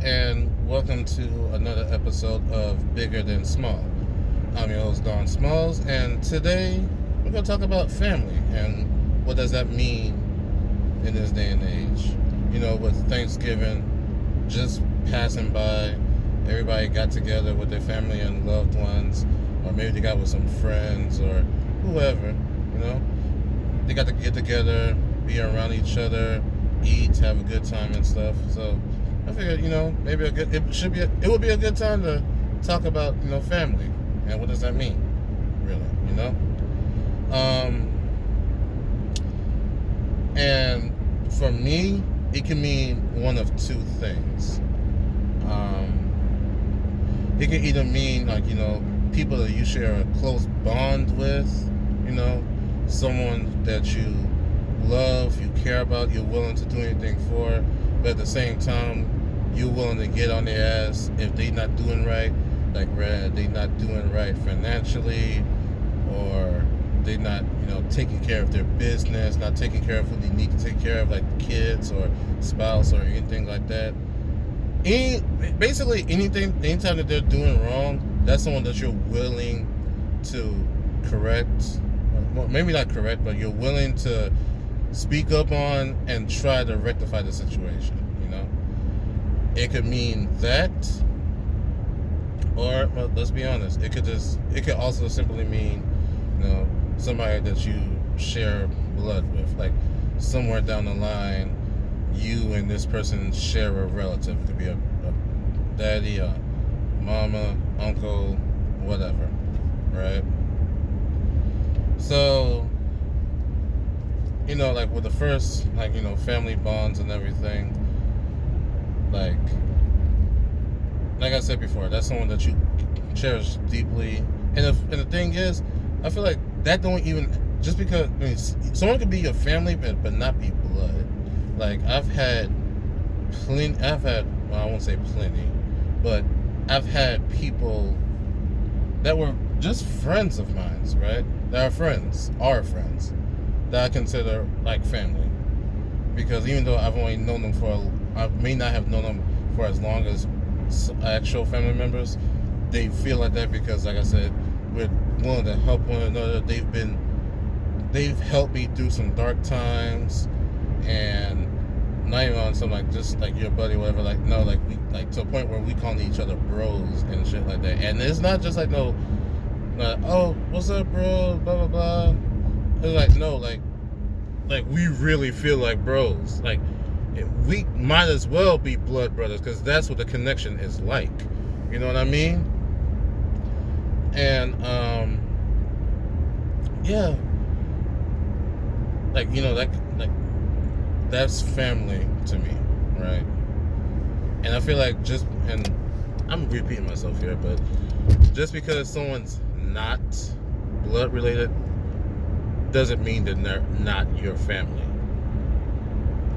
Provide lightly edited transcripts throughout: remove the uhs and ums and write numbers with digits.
and welcome to another episode of Bigger Than Small. I'm your host, Don Smalls, and today we're going to talk about family and what does that mean in this day and age. With Thanksgiving just passing by, everybody got together with their family and loved ones, or maybe they got with some friends or whoever, They got to get together, be around each other, eat, have a good time and stuff. So I figured, maybe it would be a good time to talk about, family and what does that mean, really. And for me, it can mean one of two things. It can either mean people that you share a close bond with, someone that you love, you care about, you're willing to do anything for, but at the same time, you're willing to get on their ass if they not doing right, like they not doing right financially, or they not, taking care of their business, not taking care of who they need to take care of, like kids or spouse or anything like that. Basically anytime that they're doing wrong, that's someone that you're willing to correct. Well, maybe not correct, but you're willing to speak up on and try to rectify the situation. It could mean that, or let's be honest, it could also simply mean somebody that you share blood with, like somewhere down the line you and this person share a relative. It could be a daddy, a mama, uncle, whatever, right? So like with the first, family bonds and everything, like I said before, that's someone that you cherish deeply. And the thing is, I feel like that don't even, just because, someone could be your family but not be blood. Like I won't say plenty, but I've had people that were just friends of mine, right? That are friends, that I consider like family. Because even though I've only known them I may not have known them for as long as actual family members, they feel like that because, like I said, we're willing to help one another. They've helped me through some dark times, and not even on some just like your buddy, whatever. We to a point where we calling each other bros and shit like that. And it's not just oh, what's up, bro? Blah blah blah. It's we really feel like bros. We might as well be blood brothers because that's what the connection is like. You know what I mean? And yeah, that's family to me, right? And I feel like and I'm repeating myself here, but just because someone's not blood related doesn't mean that they're not your family.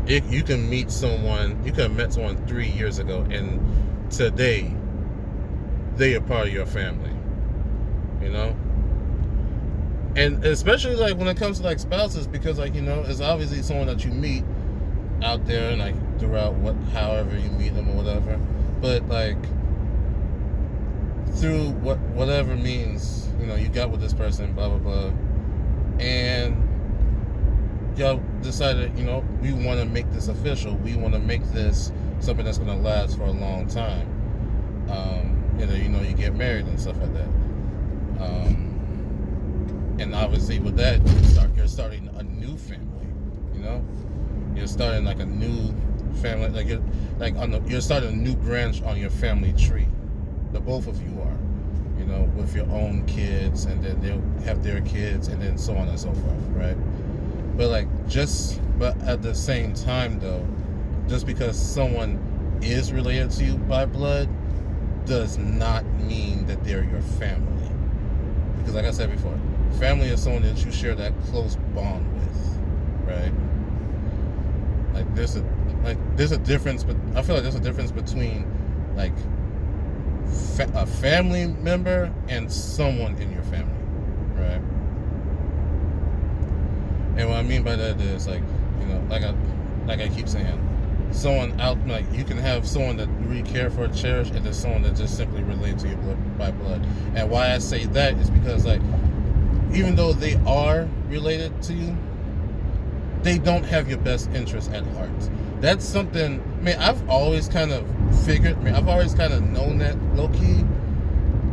You can meet someone, you could have met someone 3 years ago, and today they are part of your family, And especially when it comes to spouses, because it's obviously someone that you meet out there and throughout however you meet them or whatever, but through whatever means you got with this person, blah blah blah, and y'all decided, we want to make this official. We want to make this something that's going to last for a long time. You get married and stuff like that. And obviously with that, you're starting a new family. You're starting a new family. You're starting a new branch on your family tree. The both of you are. With your own kids, and then they'll have their kids, and then so on and so forth, right? But at the same time though, just because someone is related to you by blood does not mean that they're your family. Because like I said before, family is someone that you share that close bond with, right? There's a difference, but I feel like there's a difference between a family member and someone in your family, right? And what I mean by that is like I keep saying, someone out, like you can have someone that you really care for, cherish, and there's someone that just simply relates to you by blood. And why I say that is because, like, even though they are related to you, they don't have your best interest at heart. That's something, I mean, I've always kind of figured, I mean, I've always kind of known that low-key.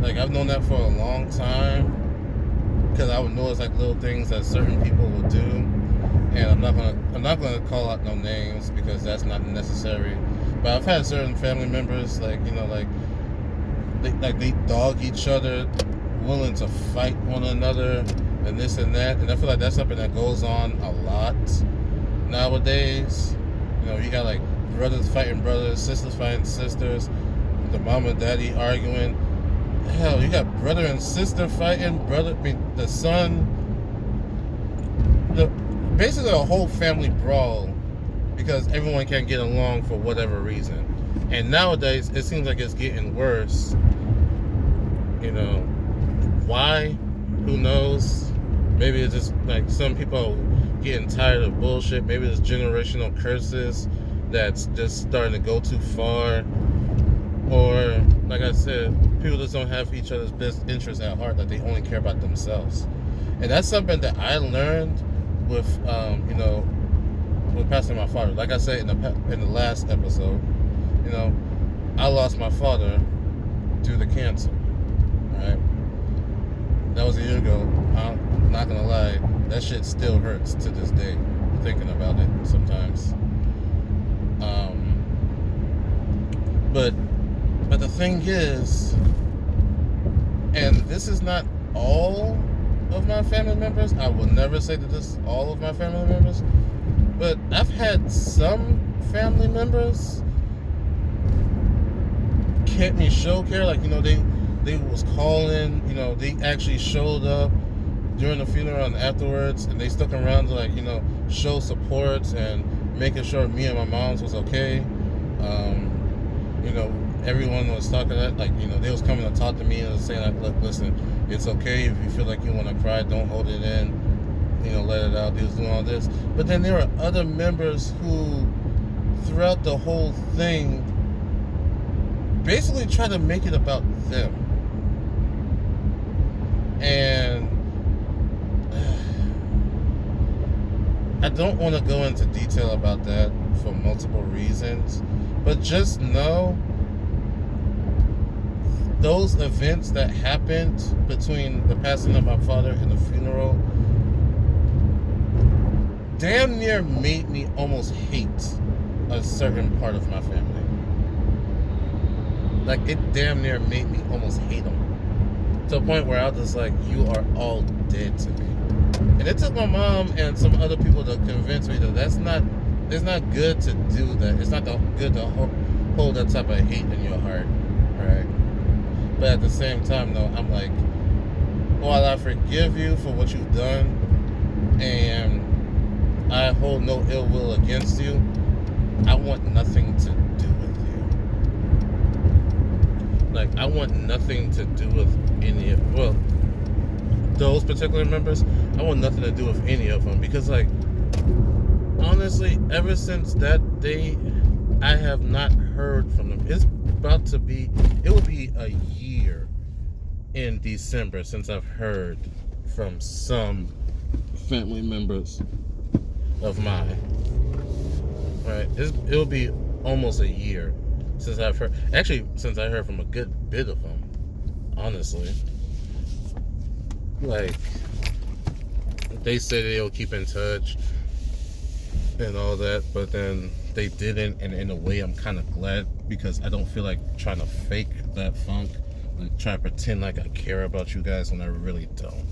Like, I've known that for a long time, because I would notice, like, little things that certain people will do. And I'm not gonna call out no names, because that's not necessary. But I've had certain family members, like, you know, like they dog each other, willing to fight one another, and this and that. And I feel like that's something that goes on a lot nowadays. You know, you got like brothers fighting brothers, sisters fighting sisters, the mom and daddy arguing. Hell, you got brother and sister fighting, the son, basically a whole family brawl, because everyone can't get along for whatever reason. And nowadays, it seems like it's getting worse. You know, why? Who knows? Maybe it's just like some people are getting tired of bullshit. Maybe it's generational curses that's just starting to go too far. Or, like I said, people just don't have each other's best interests at heart, that they only care about themselves. And that's something that I learned with, you know, with passing my father. Like I said in the last episode, you know, I lost my father due to cancer. Right? That was a year ago. I'm not gonna lie, that shit still hurts to this day, thinking about it sometimes. But the thing is, and this is not all of my family members. I will never say that this is all of my family members, but I've had some family members kept me show care. Like, you know, they was calling, you know, they actually showed up during the funeral and afterwards, and they stuck around to, like, you know, show support and making sure me and my mom's was okay. You know, everyone was talking that, like, you know, they was coming to talk to me and saying, like, look, listen, it's okay if you feel like you want to cry, don't hold it in, you know, let it out. They was doing all this. But then there were other members who, throughout the whole thing, basically tried to make it about them. And I don't want to go into detail about that for multiple reasons, but just know those events that happened between the passing of my father and the funeral damn near made me almost hate a certain part of my family. Like, it damn near made me almost hate them, to a point where I was just like, you are all dead to me. And it took my mom and some other people to convince me that it's not good to do that. It's not good to hold that type of hate in your heart, right? But at the same time, though, I'm like, while I forgive you for what you've done, and I hold no ill will against you, I want nothing to do with you. Like, I want nothing to do with any of, well, those particular members, I want nothing to do with any of them, because, like, honestly, ever since that day, I have not heard from them. It will be a year in December since I've heard from some family members of mine. Right? It'll be almost a year since I've heard. Actually, since I heard from a good bit of them, honestly. Like, they said they'll keep in touch and all that, but then they didn't, and in a way I'm kind of glad, because I don't feel like trying to fake that funk, like try to pretend like I care about you guys when I really don't.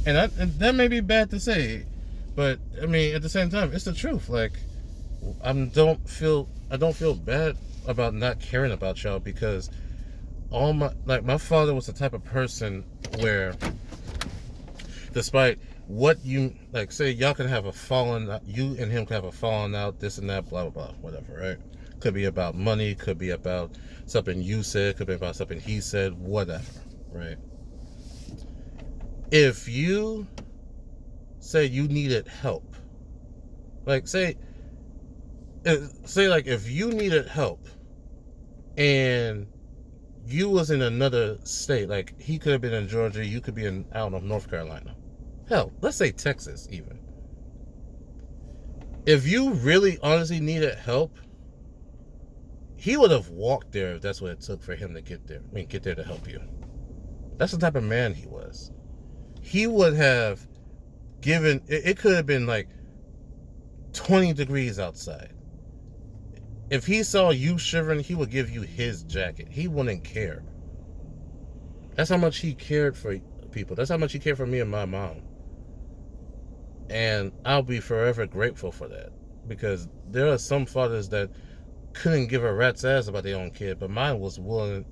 And that may be bad to say, but I mean, at the same time, it's the truth. Like, I don't feel bad about not caring about y'all, because my father was the type of person where, despite what you, like, say y'all can have a falling out, you and him can have a falling out, this and that, blah, blah, blah, whatever, right? Could be about money, could be about something you said, could be about something he said, whatever, right? If you say you needed help, like, say, say like if you needed help and you was in another state, like he could have been in Georgia, you could be in, I don't know, North Carolina. Hell, let's say Texas even. If you really honestly needed help, he would have walked there if that's what it took for him to get there. I mean, get there to help you. That's the type of man he was. He would have given, it could have been like 20 degrees outside. If he saw you shivering, he would give you his jacket. He wouldn't care. That's how much he cared for people. That's how much he cared for me and my mom. And I'll be forever grateful for that. Because there are some fathers that couldn't give a rat's ass about their own kid, but mine was willing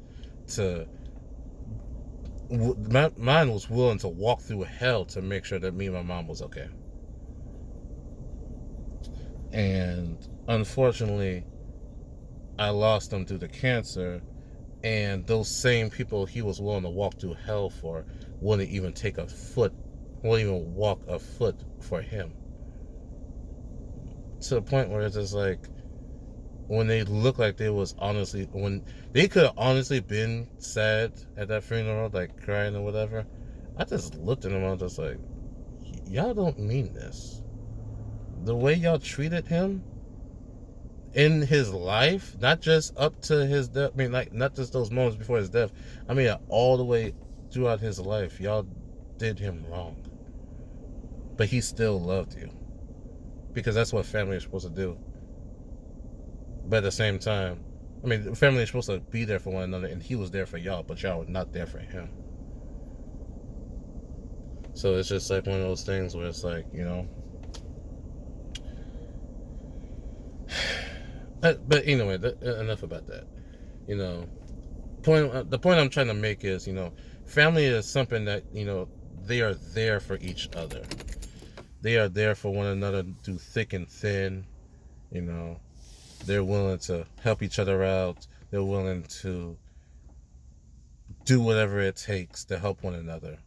to walk through hell to make sure that me and my mom was okay. And unfortunately, I lost them due to cancer, and those same people he was willing to walk through hell for wouldn't even walk a foot for him. To the point where it's just like, when they look like they was honestly, when they could have honestly been sad at that funeral, like crying or whatever, I just looked at them and I was just like, y'all don't mean this. The way y'all treated him in his life, not just up to his death, I mean, like, not just those moments before his death, I mean, all the way throughout his life, y'all did him wrong. But he still loved you. Because that's what family is supposed to do. But at the same time, I mean, family is supposed to be there for one another, and he was there for y'all, but y'all were not there for him. So it's just like one of those things where it's like, you know. But anyway, enough about that. You know, the point I'm trying to make is, you know, family is something that, you know, they are there for each other. They are there for one another through thick and thin, you know. They're willing to help each other out. They're willing to do whatever it takes to help one another.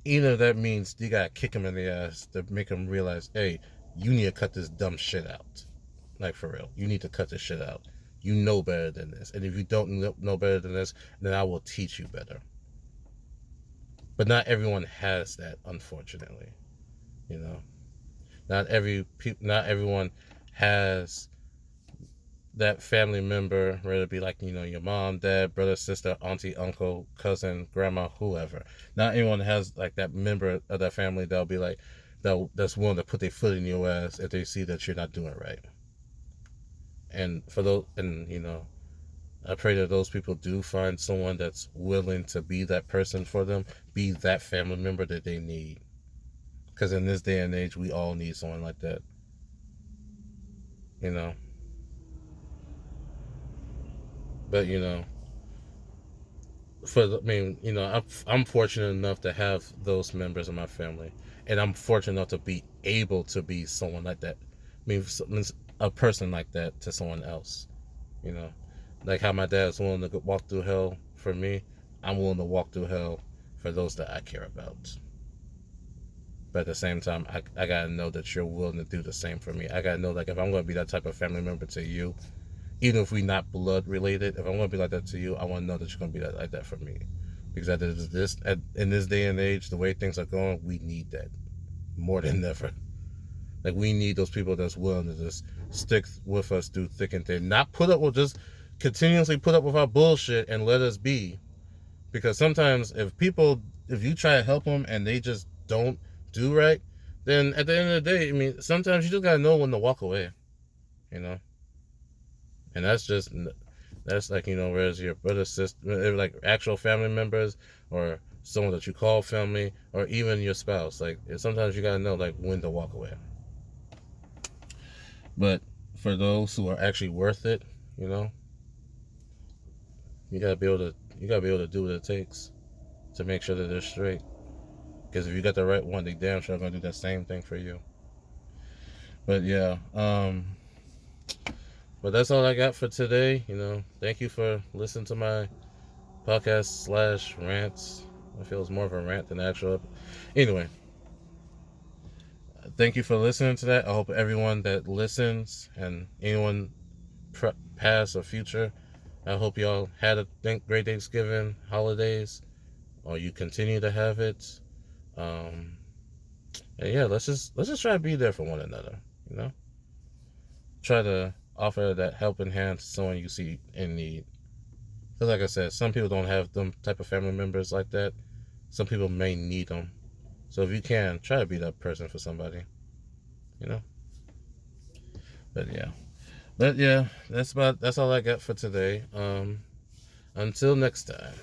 Even if that means you gotta kick them in the ass to make them realize, hey, you need to cut this dumb shit out. Like, for real. You need to cut this shit out. You know better than this. And if you don't know better than this, then I will teach you better. But not everyone has that, unfortunately. You know? Not everyone has that family member, whether it be like, you know, your mom, dad, brother, sister, auntie, uncle, cousin, grandma, whoever. Not everyone has like that member of that family that'll be like, that's willing to put their foot in your ass if they see that you're not doing it right. And for those, and you know, I pray that those people do find someone that's willing to be that person for them, be that family member that they need. Because in this day and age, we all need someone like that. You know? But, you know, I'm fortunate enough to have those members of my family. And I'm fortunate enough to be able to be someone like that. I mean, a person like that to someone else. You know? Like how my dad's willing to walk through hell for me, I'm willing to walk through hell for those that I care about. But at the same time, I gotta know that you're willing to do the same for me. I gotta know, like, if I'm gonna be that type of family member to you, even if we're not blood related, if I'm gonna be like that to you, I want to know that you're gonna be like that for me. Because in this day and age, the way things are going, we need that more than ever. Like, we need those people that's willing to just stick with us through thick and thin. Not put up with, just continuously put up with our bullshit and let us be. Because sometimes if you try to help them and they just don't do right, then at the end of the day, I mean, sometimes you just gotta know when to walk away, you know. And that's like, you know, whereas your brother, sister, like actual family members, or someone that you call family, or even your spouse, like, sometimes you gotta know, like, when to walk away. But for those who are actually worth it, you know, you gotta be able to do what it takes to make sure that they're straight. Because if you got the right one, they damn sure are gonna do the same thing for you. But yeah, but that's all I got for today. You know, thank you for listening to my podcast / rants. I feel it's more of a rant than actual. Anyway, Thank you for listening to that. I hope everyone that listens and anyone past or future, I hope y'all had a great Thanksgiving, holidays, or you continue to have it. Um, and yeah, let's just try to be there for one another. You know, try to offer that helping hand to someone you see in need. Because like I said, some people don't have them type of family members like that. Some people may need them. So if you can, try to be that person for somebody. You know. But yeah. But yeah, that's all I got for today. Until next time.